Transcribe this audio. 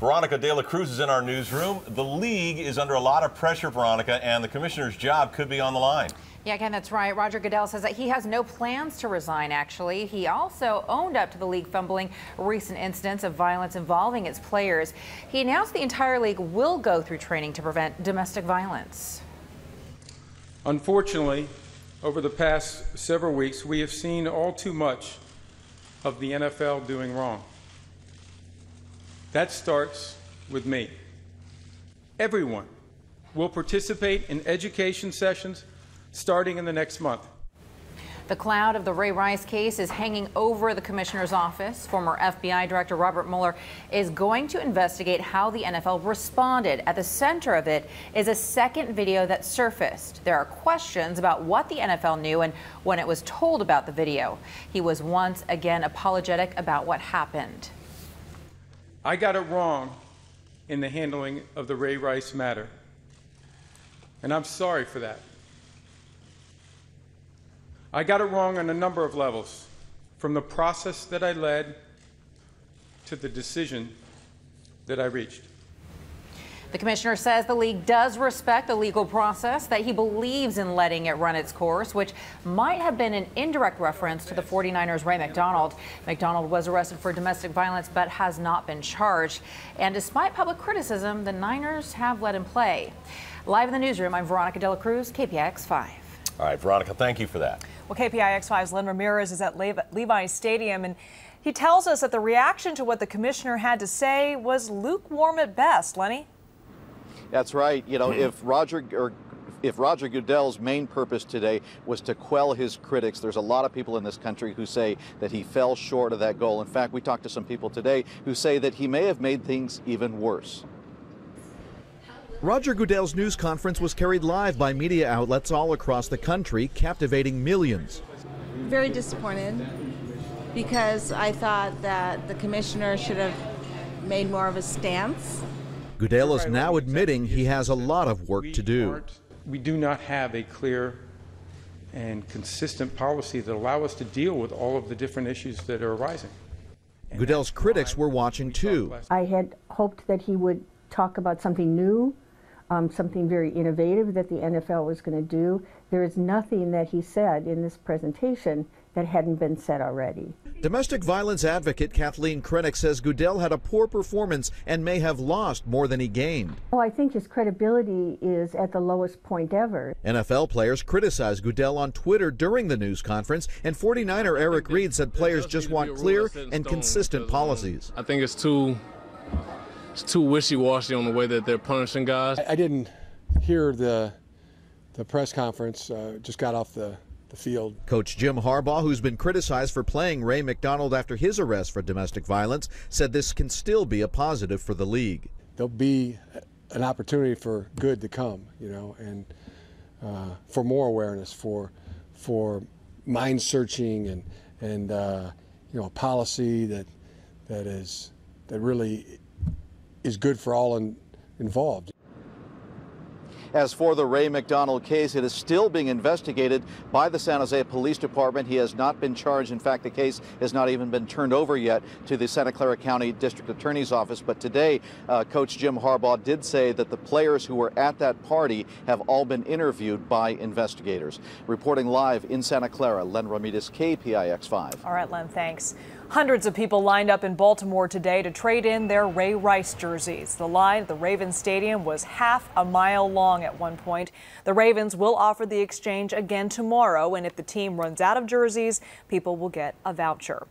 Veronica De La Cruz is in our newsroom. The league is under a lot of pressure, Veronica, and the commissioner's job could be on the line. Yeah, Ken, that's right. Roger Goodell says that he has no plans to resign, actually. He also owned up to the league fumbling recent incidents of violence involving its players. He announced the entire league will go through training to prevent domestic violence. Unfortunately, over the past several weeks, we have seen all too much of the NFL doing wrong. That starts with me. Everyone will participate in education sessions starting in the next month. The cloud of the Ray Rice case is hanging over the commissioner's office. Former FBI Director Robert Mueller is going to investigate how the NFL responded. At the center of it is a second video that surfaced. There are questions about what the NFL knew and when it was told about the video. He was once again apologetic about what happened. I got it wrong in the handling of the Ray Rice matter, and I'm sorry for that. I got it wrong on a number of levels, from the process that I led to the decision that I reached. The commissioner says the league does respect the legal process, that he believes in letting it run its course, which might have been an indirect reference to the 49ers' Ray McDonald. McDonald was arrested for domestic violence but has not been charged. And despite public criticism, the Niners have let him play. Live in the newsroom, I'm Veronica De La Cruz, KPIX 5. All right, Veronica, thank you for that. Well, KPIX 5's Len Ramirez is at Levi's Stadium, and he tells us that the reaction to what the commissioner had to say was lukewarm at best. Lenny? That's right. You know, if Roger Goodell's main purpose today was to quell his critics, there's a lot of people in this country who say that he fell short of that goal. In fact, we talked to some people today who say that he may have made things even worse. Roger Goodell's news conference was carried live by media outlets all across the country, captivating millions. Very disappointed because I thought that the commissioner should have made more of a stance. Goodell is now admitting he has a lot of work to do. We do not have a clear and consistent policy that allow us to deal with all of the different issues that are arising. Goodell's critics were watching too. I had hoped that he would talk about something new, something very innovative that the NFL was going to do. There is nothing that he said in this presentation that hadn't been said already. Domestic violence advocate Kathleen Krenek says Goodell had a poor performance and may have lost more than he gained. Oh, I think his credibility is at the lowest point ever. NFL players criticized Goodell on Twitter during the news conference, and 49er Reid said players just want clear and consistent policies. I think it's too wishy-washy on the way that they're punishing guys. I didn't hear the press conference, just got off the field. Coach Jim Harbaugh, who's been criticized for playing Ray McDonald after his arrest for domestic violence, said this can still be a positive for the league. There'll be an opportunity for good to come, you know, and for more awareness, for mind searching and you know, a policy that really is good for all involved. As for the Ray McDonald case, it is still being investigated by the San Jose Police Department. He has not been charged. In fact, the case has not even been turned over yet to the Santa Clara County District Attorney's Office. But today, Coach Jim Harbaugh did say that the players who were at that party have all been interviewed by investigators. Reporting live in Santa Clara, Len Ramirez, KPIX 5. All right, Len, thanks. Hundreds of people lined up in Baltimore today to trade in their Ray Rice jerseys. The line at the Ravens Stadium was half a mile long at one point. The Ravens will offer the exchange again tomorrow, and if the team runs out of jerseys, people will get a voucher.